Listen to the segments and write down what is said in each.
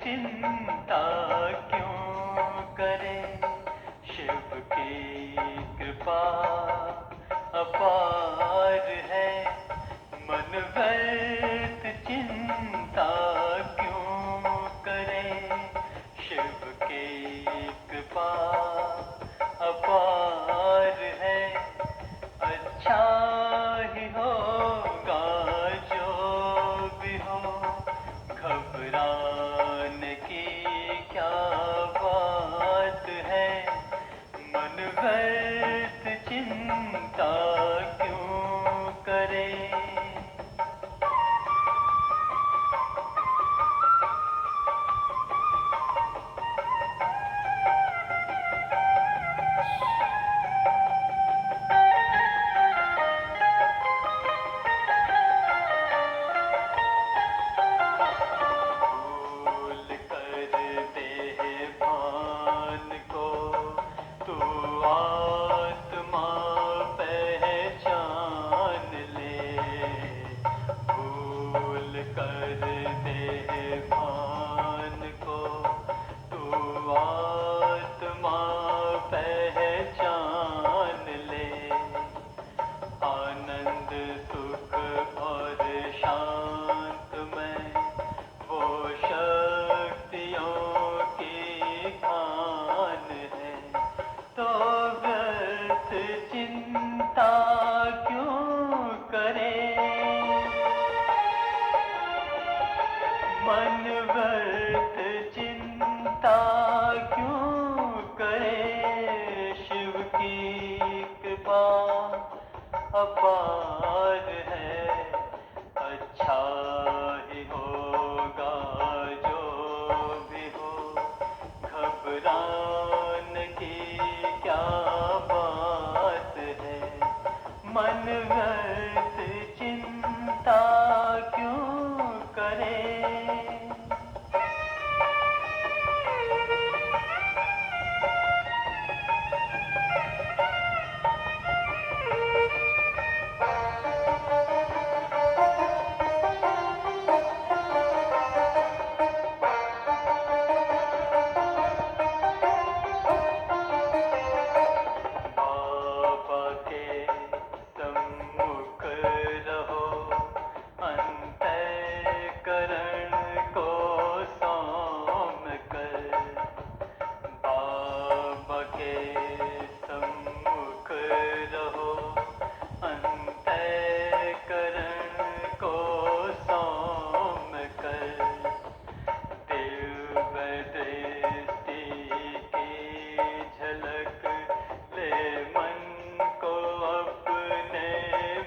चिंता क्यों करे, शिव की कृपा अपार है। मन व्यर्थ चिंता क्यों करे, शिव की कृपा अपार है। अच्छा ही होगा जो भी हो, घबराने की क्या बात है। मन व्यर्थ चिंता क्यों करे। भूल कर दे भान को, तू आत्मा पहचान ले। भूल कर दे भान को, तू आत्मा पहचान ले। आनंद सुख और शांत में वो शक्तियों की खान है। तो व्यर्थ चिंता क्यों करे, मन व्यर्थ चिंता क्यों करे। शिव की कृपा अपार है। अच्छा ही होगा जो भी हो, घबराने की क्या बात है। मन व्यर्थ चिंता क्यों करे। बाबा के सम्मुख रहो, अंतःकरण को सौंप कर। बाबा के सम्मुख रहो, अंतःकरण को सौंप कर। दिव्य दृष्टि की झलक ले मन को अपने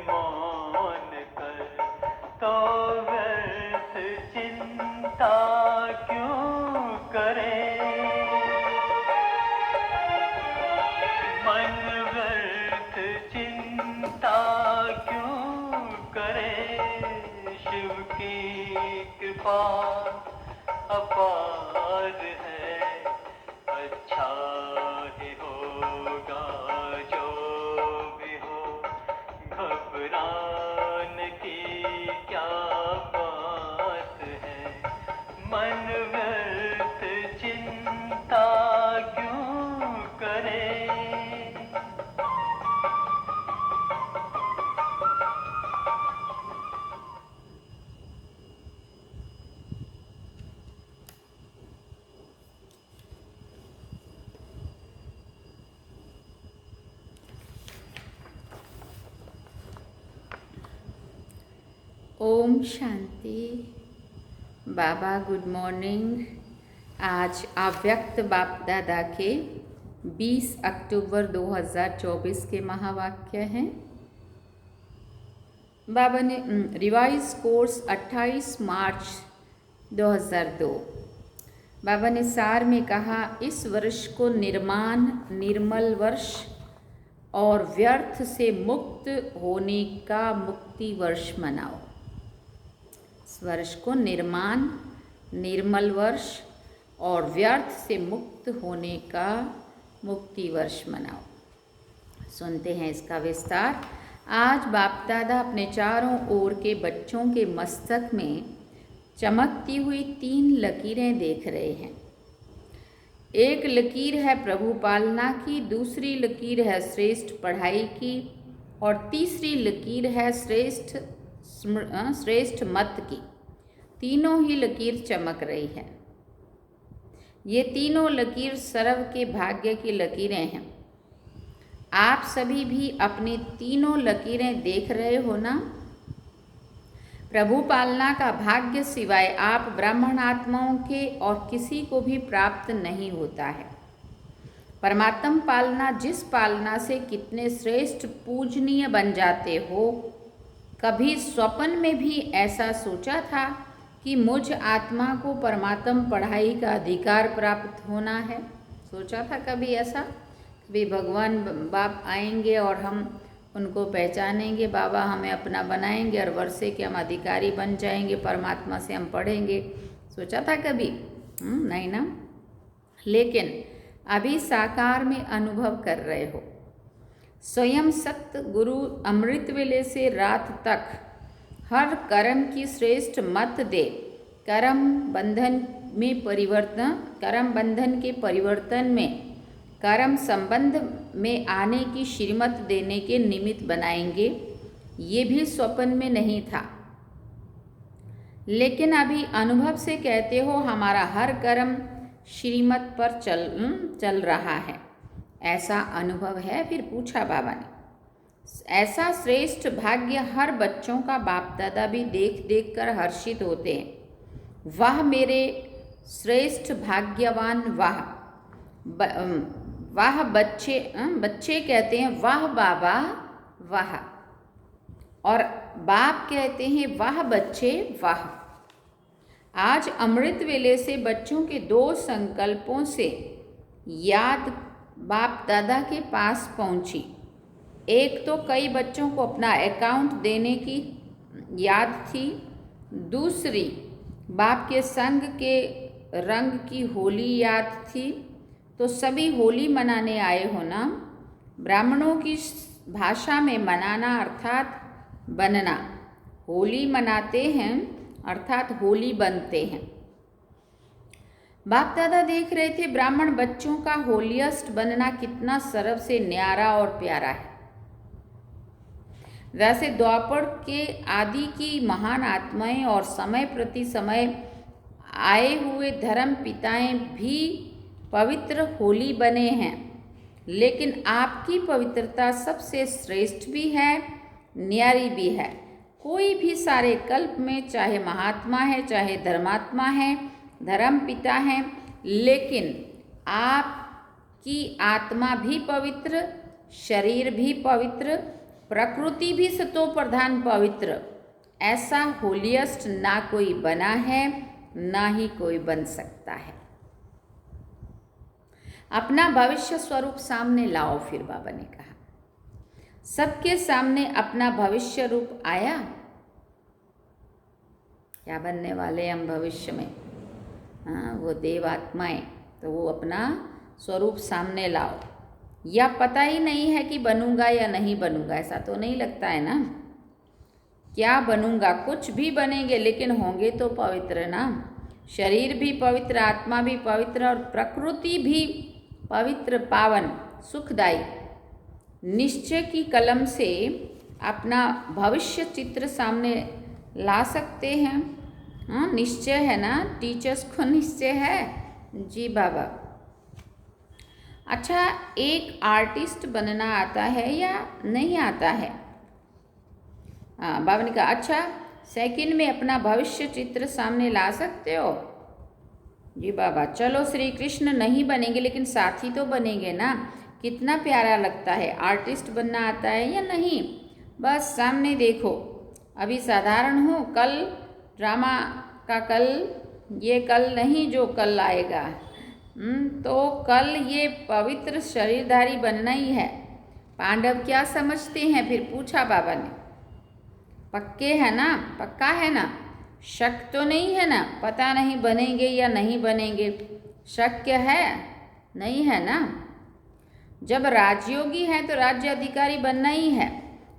मौन कर। तो व्यर्थ चिंता क्यों करे, मन व्यर्थ चिंता क्यों करे। शिव की कृपा अपार है। अच्छा ही होगा जो भी हो, घबराने की क्या बात है। मन व्यर्थ चिंता क्यों करे। ओम शांति। बाबा गुड मॉर्निंग। आज अव्यक्त बाप दादा के 20 अक्टूबर 2024 के महावाक्य हैं। बाबा ने रिवाइज कोर्स 28 मार्च 2002। बाबा ने सार में कहा, इस वर्ष को निर्माण निर्मल वर्ष और व्यर्थ से मुक्त होने का मुक्ति वर्ष मनाओ। इस वर्ष को निर्माण निर्मल वर्ष और व्यर्थ से मुक्त होने का मुक्ति वर्ष मनाओ। सुनते हैं इसका विस्तार। आज बाप दादा अपने चारों ओर के बच्चों के मस्तक में चमकती हुई 3 लकीरें देख रहे हैं। एक लकीर है प्रभु पालना की, दूसरी लकीर है श्रेष्ठ पढ़ाई की और तीसरी लकीर है श्रेष्ठ मत की। तीनों ही लकीर चमक रही है। ये तीनों लकीर सर्व के भाग्य की लकीरें हैं। आप सभी भी अपनी तीनों लकीरें देख रहे हो ना। प्रभु पालना का भाग्य सिवाय आप ब्राह्मण आत्माओं के और किसी को भी प्राप्त नहीं होता है। परमात्म पालना, जिस पालना से कितने श्रेष्ठ पूजनीय बन जाते हो। कभी स्वप्न में भी ऐसा सोचा था कि मुझ आत्मा को परमात्म पढ़ाई का अधिकार प्राप्त होना है? सोचा था कभी ऐसा? कभी भगवान बाप आएंगे और हम उनको पहचानेंगे, बाबा हमें अपना बनाएंगे और वर्षे के हम अधिकारी बन जाएंगे, परमात्मा से हम पढ़ेंगे? सोचा था कभी? नहीं ना। लेकिन अभी साकार में अनुभव कर रहे हो। स्वयं सत्य गुरु अमृत वेले से रात तक हर कर्म की श्रेष्ठ मत दे, कर्म बंधन के परिवर्तन में, कर्म संबंध में आने की श्रीमत देने के निमित्त बनाएंगे। ये भी स्वप्न में नहीं था, लेकिन अभी अनुभव से कहते हो हमारा हर कर्म श्रीमत पर चल रहा है। ऐसा अनुभव है? फिर पूछा बाबा ने। ऐसा श्रेष्ठ भाग्य हर बच्चों का बाप दादा भी देख देख कर हर्षित होते हैं। वाह मेरे श्रेष्ठ भाग्यवान, वाह वाह बच्चे कहते हैं वाह बाबा वाह, और बाप कहते हैं वाह बच्चे वाह। आज अमृत वेले से बच्चों के 2 संकल्पों से याद बाप दादा के पास पहुंची। एक तो कई बच्चों को अपना अकाउंट देने की याद थी, दूसरी बाप के संग के रंग की होली याद थी। तो सभी होली मनाने आए हो ना। ब्राह्मणों की भाषा में मनाना अर्थात बनना। होली मनाते हैं अर्थात होली बनते हैं। बाप दादा देख रहे थे ब्राह्मण बच्चों का होलियस्ट बनना कितना सरल से न्यारा और प्यारा है। वैसे द्वापर के आदि की महान आत्माएं और समय प्रति समय आए हुए धर्म पिताएं भी पवित्र होली बने हैं, लेकिन आपकी पवित्रता सबसे श्रेष्ठ भी है, न्यारी भी है। कोई भी सारे कल्प में चाहे महात्मा है, चाहे धर्मात्मा है, धर्म पिता हैं, लेकिन आपकी आत्मा भी पवित्र, शरीर भी पवित्र, प्रकृति भी सतो प्रधान पवित्र। ऐसा होलियस्ट ना कोई बना है, ना ही कोई बन सकता है। अपना भविष्य स्वरूप सामने लाओ। फिर बाबा ने कहा सबके सामने अपना भविष्य रूप आया। क्या बनने वाले हम भविष्य में? वो देव आत्माएं, तो वो अपना स्वरूप सामने लाओ। या पता ही नहीं है कि बनूंगा या नहीं बनूंगा, ऐसा तो नहीं लगता है ना। क्या बनूंगा? कुछ भी बनेंगे, लेकिन होंगे तो पवित्र ना। शरीर भी पवित्र, आत्मा भी पवित्र और प्रकृति भी पवित्र, पावन, सुखदायी। निश्चय की कलम से अपना भविष्य चित्र सामने ला सकते हैं। हाँ, निश्चय है ना। टीचर्स को निश्चय है जी बाबा। अच्छा, एक आर्टिस्ट बनना आता है या नहीं आता है? बाबा ने कहा अच्छा, सेकंड में अपना भविष्य चित्र सामने ला सकते हो? जी बाबा। चलो श्री कृष्ण नहीं बनेंगे, लेकिन साथी तो बनेंगे ना। कितना प्यारा लगता है। आर्टिस्ट बनना आता है या नहीं? बस सामने देखो। अभी साधारण हूँ, कल ड्रामा का कल, ये कल नहीं जो कल आएगा। तो कल ये पवित्र शरीरधारी बनना ही है। पांडव क्या समझते हैं? फिर पूछा बाबा ने। पक्के है ना? पक्का है ना? शक तो नहीं है ना? पता नहीं बनेंगे या नहीं बनेंगे, शक है? नहीं है ना। जब राजयोगी है तो राज्य अधिकारी बनना ही है।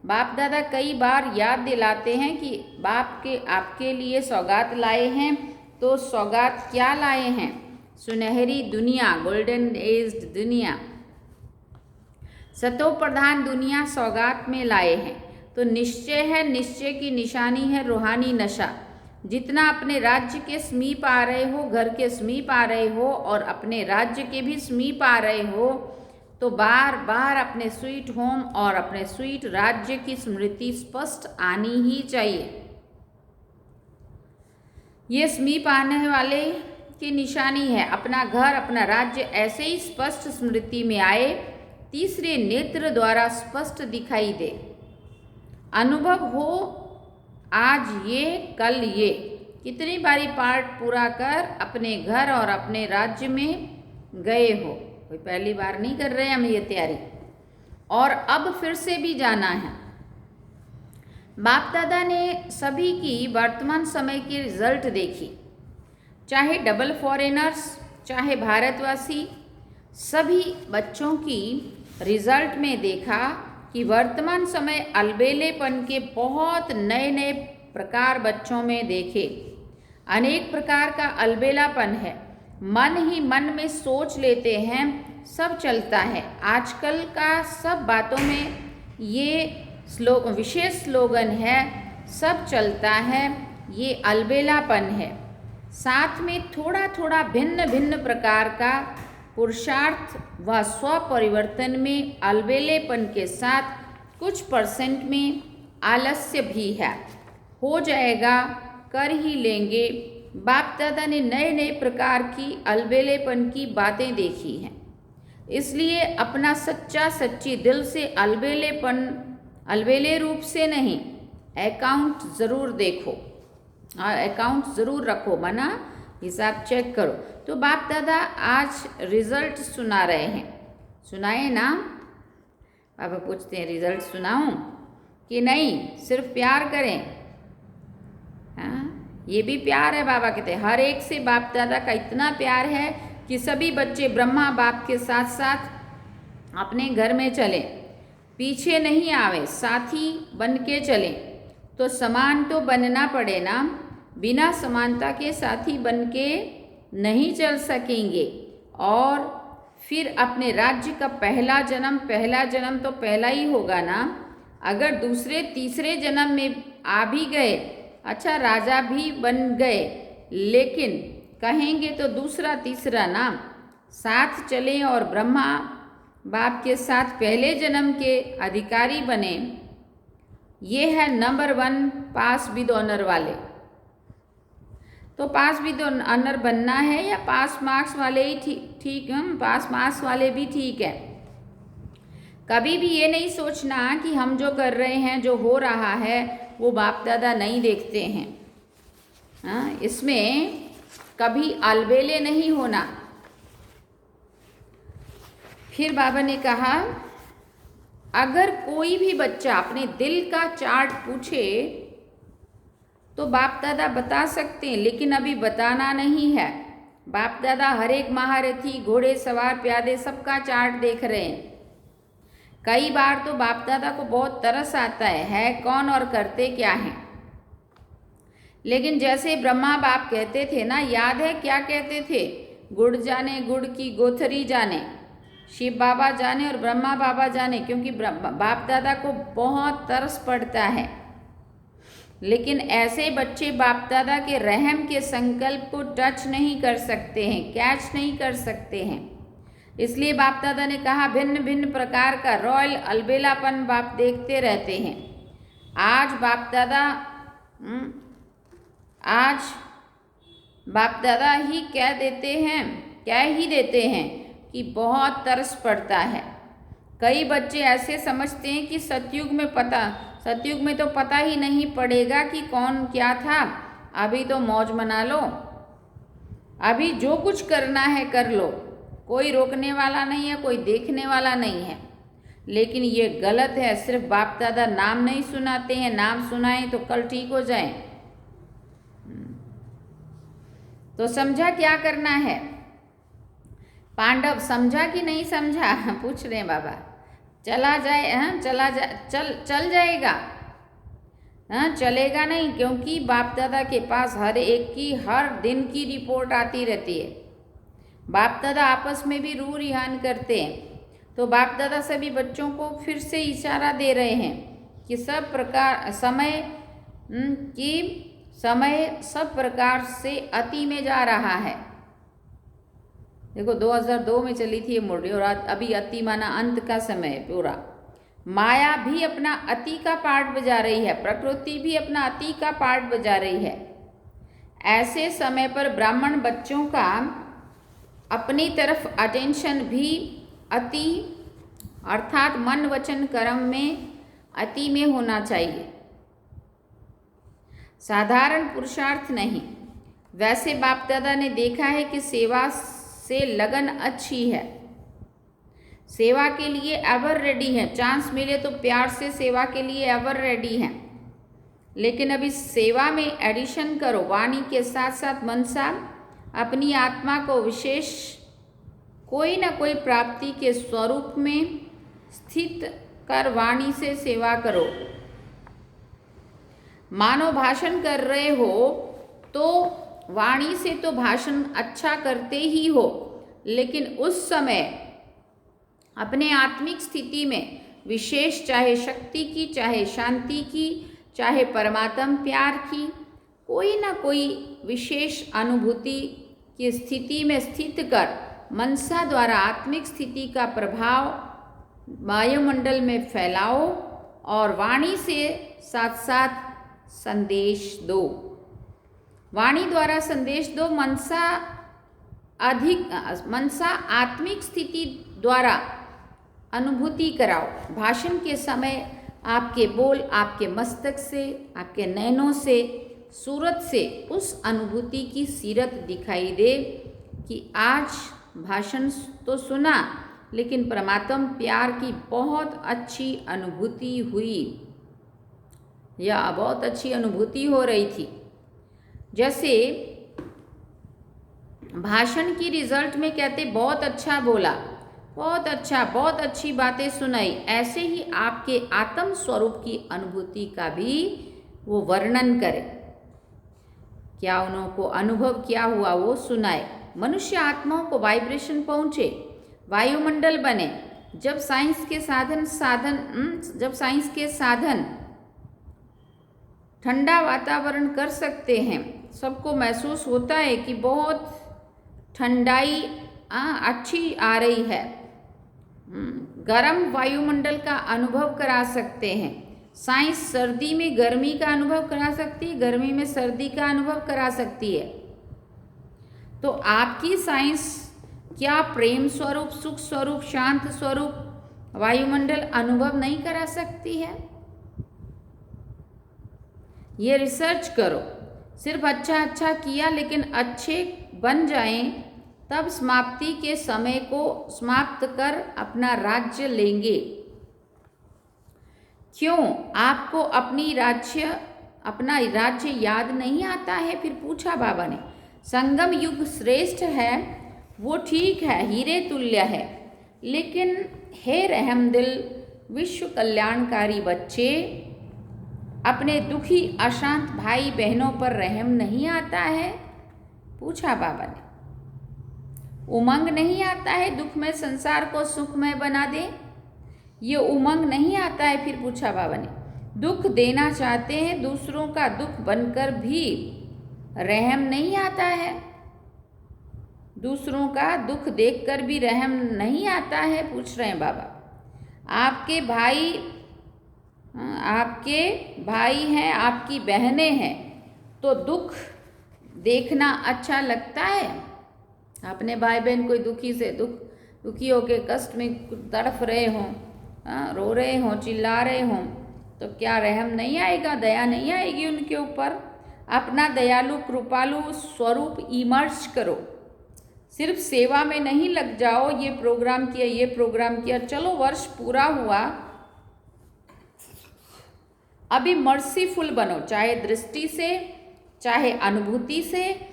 बाप दादा कई बार याद दिलाते हैं कि बाप के आपके लिए सौगात लाए हैं। तो सौगात क्या लाए हैं? सुनहरी दुनिया, गोल्डन एज्ड दुनिया, सतो प्रधान दुनिया सौगात में लाए हैं। तो निश्चय है, निश्चय की निशानी है रूहानी नशा। जितना अपने राज्य के समीप आ रहे हो, घर के समीप आ रहे हो और अपने राज्य के भी समीप आ रहे हो, तो बार बार अपने स्वीट होम और अपने स्वीट राज्य की स्मृति स्पष्ट आनी ही चाहिए। ये समीप आने वाले की निशानी है। अपना घर, अपना राज्य ऐसे ही स्पष्ट स्मृति में आए, तीसरे नेत्र द्वारा स्पष्ट दिखाई दे, अनुभव हो आज ये कल ये। कितनी बारी पाठ पूरा कर अपने घर और अपने राज्य में गए हो, कोई पहली बार नहीं कर रहे हम ये तैयारी, और अब फिर से भी जाना है। बाप दादा ने सभी की वर्तमान समय की रिजल्ट देखी, चाहे डबल फॉरेनर्स चाहे भारतवासी, सभी बच्चों की रिजल्ट में देखा कि वर्तमान समय अलबेलेपन के बहुत नए नए प्रकार बच्चों में देखे। अनेक प्रकार का अलबेलापन है। मन ही मन में सोच लेते हैं, सब चलता है। आजकल का सब बातों में ये विशेष स्लोगन है, सब चलता है, ये अलबेलापन है। साथ में थोड़ा थोड़ा भिन्न भिन्न प्रकार का पुरुषार्थ व स्वपरिवर्तन में अलबेलेपन के साथ कुछ % में आलस्य भी है। हो जाएगा, कर ही लेंगे। बाप दादा ने नए नए प्रकार की अलबेलेपन की बातें देखी हैं, इसलिए अपना सच्चा सच्ची दिल से अलबेले रूप से नहीं, अकाउंट ज़रूर देखो, अकाउंट ज़रूर रखो, बना हिसाब चेक करो। तो बाप दादा आज रिजल्ट सुना रहे हैं, सुनाए ना? पापा पूछते हैं रिजल्ट सुनाऊं कि नहीं, सिर्फ प्यार करें? हाँ, ये भी प्यार है। बाबा कहते हैं हर एक से बाप दादा का इतना प्यार है कि सभी बच्चे ब्रह्मा बाप के साथ साथ अपने घर में चले, पीछे नहीं आवे, साथी बन के चले। तो समान तो बनना पड़े ना, बिना समानता के साथी बन के नहीं चल सकेंगे। और फिर अपने राज्य का पहला जन्म तो पहला ही होगा ना। अगर दूसरे तीसरे जन्म में आ भी गए, अच्छा राजा भी बन गए, लेकिन कहेंगे तो दूसरा तीसरा नाम साथ चले और ब्रह्मा बाप के साथ पहले जन्म के अधिकारी बने। ये है नंबर 1 पास विद ऑनर वाले। तो पास विद ऑनर बनना है या पास मार्क्स वाले ही ठीक पास मार्क्स वाले भी ठीक है। कभी भी ये नहीं सोचना कि हम जो कर रहे हैं, जो हो रहा है, वो बाप दादा नहीं देखते हैं। हाँ, इसमें कभी अलबेले नहीं होना। फिर बाबा ने कहा अगर कोई भी बच्चा अपने दिल का चार्ट पूछे तो बाप दादा बता सकते हैं, लेकिन अभी बताना नहीं है। बाप दादा हर एक महारथी, घोड़े सवार, प्यादे सबका चार्ट देख रहे हैं। कई बार तो बाप दादा को बहुत तरस आता है कौन और करते क्या हैं। लेकिन जैसे ब्रह्मा बाप कहते थे ना, याद है क्या कहते थे? गुड़ जाने गुड़ की गोथरी जाने, शिव बाबा जाने और ब्रह्मा बाबा जाने, क्योंकि बाप दादा को बहुत तरस पड़ता है। लेकिन ऐसे बच्चे बाप दादा के रहम के संकल्प को टच नहीं कर सकते हैं, कैच नहीं कर सकते हैं। इसलिए बाप दादा ने कहा भिन्न भिन्न प्रकार का रॉयल अलबेलापन बाप देखते रहते हैं। आज बाप दादा ही कह ही देते हैं कि बहुत तरस पड़ता है। कई बच्चे ऐसे समझते हैं कि सतयुग में तो पता ही नहीं पड़ेगा कि कौन क्या था, अभी तो मौज मना लो, अभी जो कुछ करना है कर लो, कोई रोकने वाला नहीं है, कोई देखने वाला नहीं है। लेकिन ये गलत है। सिर्फ बाप दादा नाम नहीं सुनाते हैं, नाम सुनाएं तो कल ठीक हो जाए। तो समझा क्या करना है? पांडव समझा कि नहीं समझा? पूछ रहे हैं बाबा। चला जाए, हाँ चल जाएगा, हाँ चलेगा नहीं, क्योंकि बाप दादा के पास हर एक की हर दिन की रिपोर्ट आती रहती है। बाप दादा आपस में भी रूह रिहान करते हैं, तो बाप दादा सभी बच्चों को फिर से इशारा दे रहे हैं कि सब प्रकार समय सब प्रकार से अति में जा रहा है। देखो 2002 में चली थी ये मूर्ति और अभी अति माना अंत का समय है पूरा। माया भी अपना अति का पार्ट बजा रही है, प्रकृति भी अपना अति का पार्ट बजा रही है। ऐसे समय पर ब्राह्मण बच्चों का अपनी तरफ अटेंशन भी अति अर्थात मन वचन कर्म में अति में होना चाहिए, साधारण पुरुषार्थ नहीं। वैसे बाप दादा ने देखा है कि सेवा से लगन अच्छी है, सेवा के लिए एवर रेडी है, चांस मिले तो प्यार से सेवा के लिए एवर रेडी है। लेकिन अभी सेवा में एडिशन करो, वाणी के साथ साथ मनसा अपनी आत्मा को विशेष कोई न कोई प्राप्ति के स्वरूप में स्थित कर वाणी से सेवा करो। मानो भाषण कर रहे हो तो वाणी से तो भाषण अच्छा करते ही हो, लेकिन उस समय अपने आत्मिक स्थिति में विशेष, चाहे शक्ति की, चाहे शांति की, चाहे परमात्म प्यार की, कोई ना कोई विशेष अनुभूति की स्थिति में स्थित कर मनसा द्वारा आत्मिक स्थिति का प्रभाव वायुमंडल में फैलाओ और वाणी से साथ साथ संदेश दो। वाणी द्वारा संदेश दो, मनसा आत्मिक स्थिति द्वारा अनुभूति कराओ। भाषण के समय आपके बोल आपके मस्तक से, आपके नैनों से, सूरत से उस अनुभूति की सीरत दिखाई दे कि आज भाषण तो सुना, लेकिन परमात्म प्यार की बहुत अच्छी अनुभूति हुई या बहुत अच्छी अनुभूति हो रही थी। जैसे भाषण की रिजल्ट में कहते बहुत अच्छा बोला, बहुत अच्छा, बहुत अच्छी बातें सुनाई, ऐसे ही आपके आत्म स्वरूप की अनुभूति का भी वो वर्णन करे, क्या उनको अनुभव क्या हुआ वो सुनाए। मनुष्य आत्माओं को वाइब्रेशन पहुँचे, वायुमंडल बने। जब साइंस के साधन ठंडा वातावरण कर सकते हैं, सबको महसूस होता है कि बहुत ठंडाई अच्छी आ रही है, गर्म वायुमंडल का अनुभव करा सकते हैं। साइंस सर्दी में गर्मी का अनुभव करा सकती है, गर्मी में सर्दी का अनुभव करा सकती है। तो आपकी साइंस क्या प्रेम स्वरूप, सुख स्वरूप, शांत स्वरूप वायुमंडल अनुभव नहीं करा सकती है? ये रिसर्च करो। सिर्फ अच्छा किया लेकिन अच्छे बन जाएं, तब समाप्ति के समय को समाप्त कर अपना राज्य लेंगे। क्यों आपको अपना राज्य याद नहीं आता है? फिर पूछा बाबा ने। संगम युग श्रेष्ठ है, वो ठीक है, हीरे तुल्य है, लेकिन हे रहमदिल विश्व कल्याणकारी बच्चे, अपने दुखी अशांत भाई बहनों पर रहम नहीं आता है? पूछा बाबा ने। उमंग नहीं आता है दुख में संसार को सुखमय बना दे? ये उमंग नहीं आता है? फिर पूछा बाबा ने। दुख देना चाहते हैं, दूसरों का दुख बनकर भी रहम नहीं आता है? दूसरों का दुख देखकर भी रहम नहीं आता है? पूछ रहे हैं बाबा। आपके भाई हैं, आपकी बहनें हैं, तो दुख देखना अच्छा लगता है? अपने भाई बहन कोई दुखी होके कष्ट में तड़फ रहे हों, रो रहे हों, चिल्ला रहे हों, तो क्या रहम नहीं आएगा, दया नहीं आएगी उनके ऊपर? अपना दयालु कृपालु स्वरूप इमर्ज करो। सिर्फ सेवा में नहीं लग जाओ, ये प्रोग्राम किया, चलो वर्ष पूरा हुआ, अभी मर्सीफुल बनो, चाहे दृष्टि से, चाहे अनुभूति से,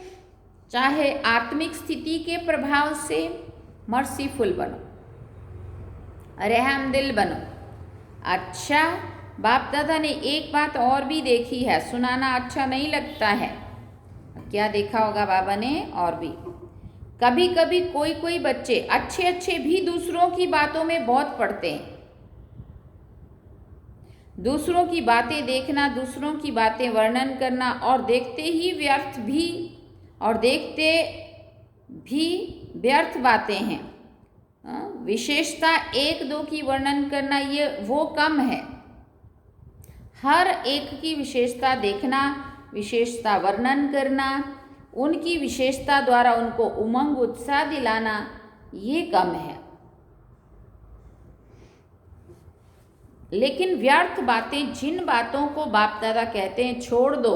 चाहे आत्मिक स्थिति के प्रभाव से मर्सीफुल बनो। रहमदिल बनो। अच्छा, बाप दादा ने एक बात और भी देखी है, सुनाना अच्छा नहीं लगता है। क्या देखा होगा बाबा ने और भी? कभी कभी कोई कोई बच्चे अच्छे अच्छे भी दूसरों की बातों में बहुत पड़ते हैं। दूसरों की बातें देखना, दूसरों की बातें वर्णन करना और देखते भी व्यर्थ बातें हैं। विशेषता एक दो की वर्णन करना ये वो कम है। हर एक की विशेषता देखना, विशेषता वर्णन करना, उनकी विशेषता द्वारा उनको उमंग उत्साह दिलाना ये कम है। लेकिन व्यर्थ बातें, जिन बातों को बाप दादा कहते हैं छोड़ दो,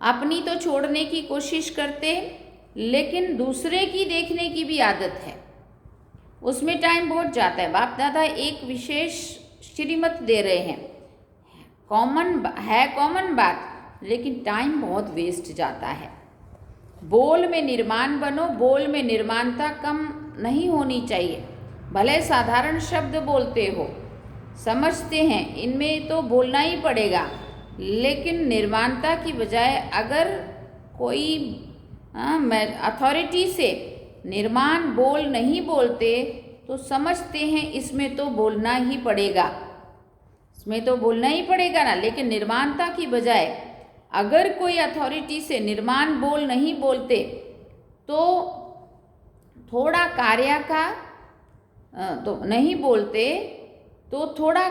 अपनी तो छोड़ने की कोशिश करते, लेकिन दूसरे की देखने की भी आदत है, उसमें टाइम बहुत जाता है। बाप दादा एक विशेष श्रीमत दे रहे हैं, कॉमन बात, लेकिन टाइम बहुत वेस्ट जाता है। बोल में निर्माण बनो, बोल में निर्माणता कम नहीं होनी चाहिए। भले साधारण शब्द बोलते हो, समझते हैं इनमें तो बोलना ही पड़ेगा, लेकिन निर्माणता की बजाय अगर कोई अथॉरिटी से निर्माण बोल नहीं बोलते तो समझते हैं इसमें तो बोलना ही पड़ेगा, इसमें तो बोलना ही पड़ेगा ना। लेकिन निर्माणता की बजाय अगर कोई अथॉरिटी से निर्माण बोल नहीं बोलते तो थोड़ा कार्य का तो नहीं बोलते तो थोड़ा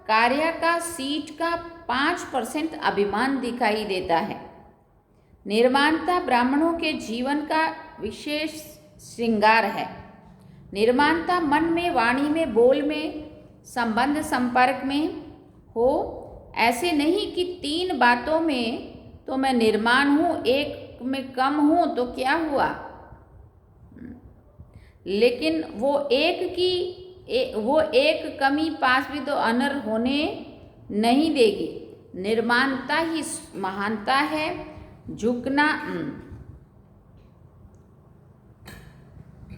कार्य का सीट का 5% अभिमान दिखाई देता है। निर्माणता ब्राह्मणों के जीवन का विशेष श्रृंगार है। निर्माणता मन में, वाणी में, बोल में, संबंध संपर्क में हो। ऐसे नहीं कि 3 बातों में तो मैं निर्माण हूँ, एक में कम हूँ तो क्या हुआ, लेकिन वो एक कमी पास भी तो अनर होने नहीं देगी। निर्माणता ही महानता है। झुकना,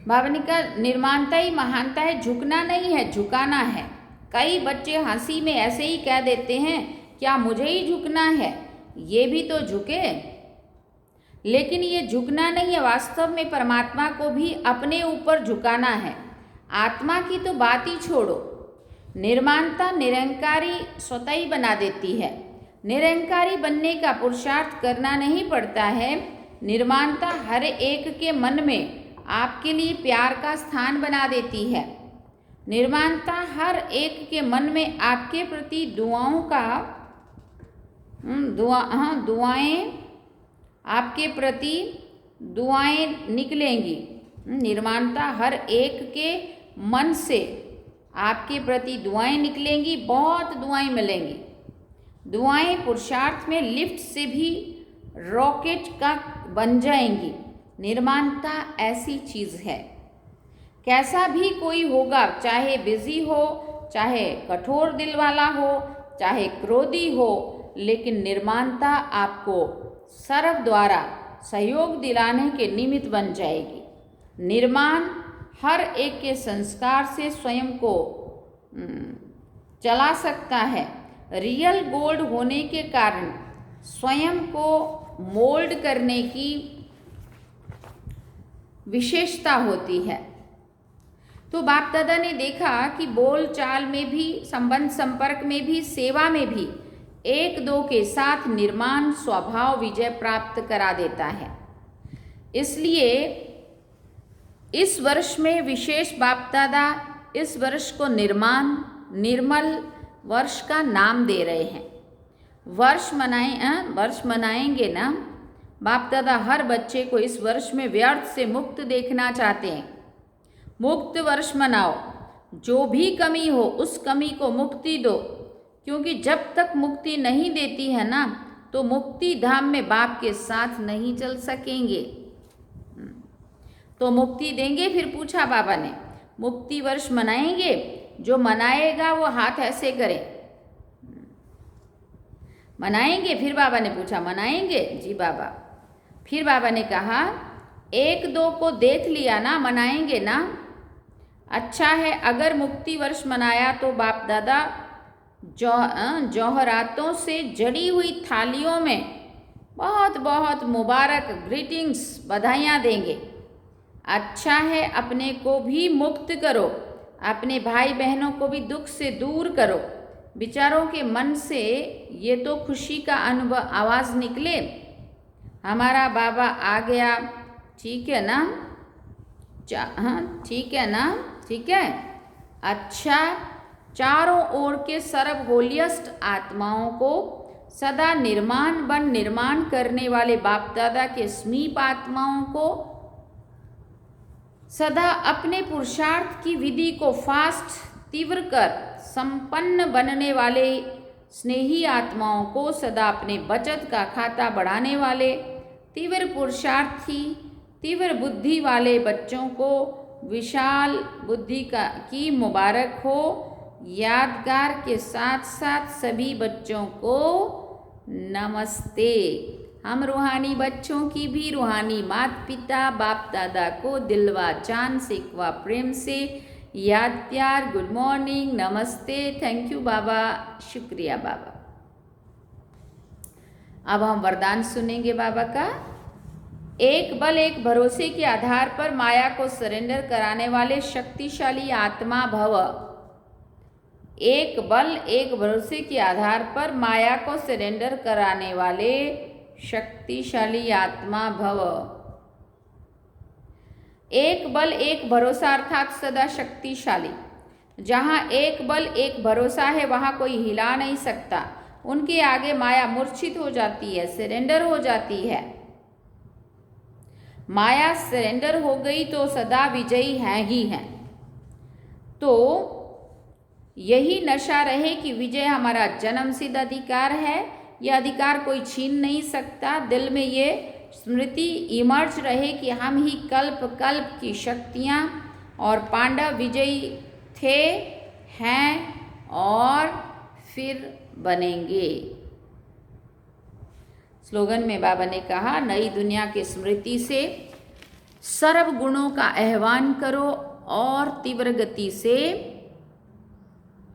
बाबा ने कहा निर्माणता ही महानता है, झुकना नहीं है, झुकाना है। कई बच्चे हंसी में ऐसे ही कह देते हैं, क्या मुझे ही झुकना है, ये भी तो झुके। लेकिन ये झुकना नहीं है, वास्तव में परमात्मा को भी अपने ऊपर झुकाना है। आत्मा की तो बात ही छोड़ो। निर्माणता निरंकारी स्वतः ही बना देती है। निरंकारी बनने का पुरुषार्थ करना नहीं पड़ता है। निर्माणता हर एक के मन में आपके लिए प्यार का स्थान बना देती है। निर्माणता हर एक के मन में आपके प्रति आपके प्रति दुआएं निकलेंगी। निर्माणता हर एक के मन से आपके प्रति दुआएं निकलेंगी, बहुत दुआएं मिलेंगी। दुआएं पुरुषार्थ में लिफ्ट से भी रॉकेट का बन जाएंगी। निर्माणता ऐसी चीज़ है। कैसा भी कोई होगा, चाहे बिजी हो, चाहे कठोर दिल वाला हो, चाहे क्रोधी हो, लेकिन निर्माणता आपको सर्व द्वारा सहयोग दिलाने के निमित्त बन जाएगी। निर्माण हर एक के संस्कार से स्वयं को चला सकता है। रियल गोल्ड होने के कारण स्वयं को मोल्ड करने की विशेषता होती है। तो बाप दादा ने देखा कि बोल चाल में भी, संबंध संपर्क में भी, सेवा में भी एक दो के साथ निर्माण स्वभाव विजय प्राप्त करा देता है। इसलिए इस वर्ष में विशेष बाप दादा इस वर्ष को निर्मल वर्ष का नाम दे रहे हैं। वर्ष मनाएंगे ना। बाप दादा हर बच्चे को इस वर्ष में व्यर्थ से मुक्त देखना चाहते हैं। मुक्त वर्ष मनाओ। जो भी कमी हो उस कमी को मुक्ति दो, क्योंकि जब तक मुक्ति नहीं देती है ना तो मुक्ति धाम में बाप के साथ नहीं चल सकेंगे। तो मुक्ति देंगे। फिर पूछा बाबा ने, मुक्ति वर्ष मनाएंगे? जो मनाएगा वो हाथ ऐसे करे। मनाएंगे? फिर बाबा ने पूछा, मनाएंगे? जी बाबा। फिर बाबा ने कहा, एक दो को देख लिया ना, मनाएंगे ना? अच्छा है अगर मुक्ति वर्ष मनाया तो बाप दादा जौहरातों से जड़ी हुई थालियों में बहुत बहुत मुबारक ग्रीटिंग्स बधाइयाँ देंगे। अच्छा है अपने को भी मुक्त करो, अपने भाई बहनों को भी दुख से दूर करो। विचारों के मन से ये तो खुशी का अनुभव आवाज़ निकले, हमारा बाबा आ गया। ठीक है ना? हाँ ठीक है ना? ठीक है। अच्छा, चारों ओर के सर्व होलियस्ट आत्माओं को सदा निर्माण करने वाले बाप दादा के समीप आत्माओं को सदा अपने पुरुषार्थ की विधि को फास्ट तीव्र कर संपन्न बनने वाले स्नेही आत्माओं को सदा अपने बचत का खाता बढ़ाने वाले तीव्र पुरुषार्थी तीव्र बुद्धि वाले बच्चों को विशाल बुद्धि की मुबारक हो। यादगार के साथ साथ सभी बच्चों को नमस्ते। हम रूहानी बच्चों की भी रूहानी माता पिता बाप दादा को दिलवा जान से इकवा प्रेम से याद प्यार गुड मॉर्निंग नमस्ते थैंक यू बाबा शुक्रिया बाबा। अब हम वरदान सुनेंगे बाबा का। एक बल एक भरोसे के आधार पर माया को सरेंडर कराने वाले शक्तिशाली आत्मा भव। एक बल एक भरोसे के आधार पर माया को सरेंडर कराने वाले शक्तिशाली आत्मा भव। एक बल एक भरोसा अर्थात सदा शक्तिशाली। जहाँ एक बल एक भरोसा है वहाँ कोई हिला नहीं सकता। उनके आगे माया मूर्छित हो जाती है, सरेंडर हो जाती है। माया सरेंडर हो गई तो सदा विजयी है ही है। तो यही नशा रहे कि विजय हमारा जन्मसिद्ध अधिकार है, यह अधिकार कोई छीन नहीं सकता। दिल में ये स्मृति इमर्ज रहे कि हम ही कल्प कल्प की शक्तियाँ और पांडव विजयी थे, हैं और फिर बनेंगे। स्लोगन में बाबा ने कहा, नई दुनिया की स्मृति से सर्व गुणों का आह्वान करो और तीव्र गति से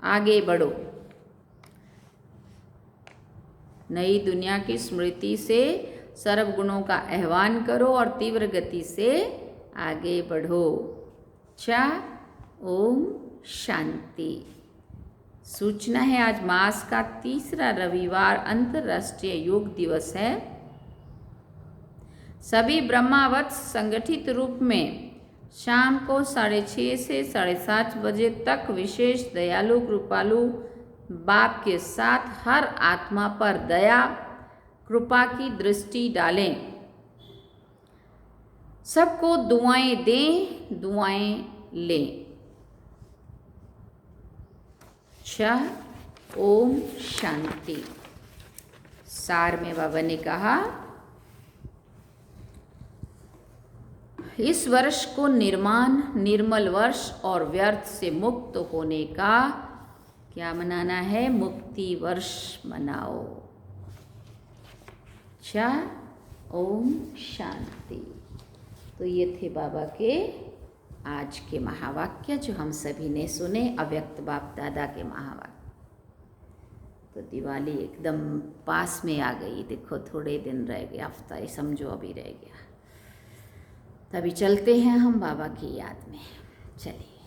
आगे बढ़ो। नई दुनिया की स्मृति से सर्व गुणों का आह्वान करो और तीव्र गति से आगे बढ़ो। अच्छा, ओम शांति। सूचना है, आज मास का तीसरा रविवार अंतर्राष्ट्रीय योग दिवस है। सभी ब्रह्मावत्स संगठित रूप में शाम को 6:30 से 7:30 बजे तक विशेष दयालु कृपालु बाप के साथ हर आत्मा पर दया कृपा की दृष्टि डालें। सबको दुआएं दें, दुआएं लें। ओम शांति। सार में बाबा ने कहा, इस वर्ष को निर्मल वर्ष और व्यर्थ से मुक्त होने का क्या मनाना है? मुक्ति वर्ष मनाओ। अच्छा, ओम शांति। तो ये थे बाबा के आज के महावाक्य जो हम सभी ने सुने, अव्यक्त बाप दादा के महावाक्य। तो दिवाली एकदम पास में आ गई। देखो थोड़े दिन रह गए, हफ्ता ही समझो अभी रह गया। तभी चलते हैं हम बाबा की याद में। चलिए।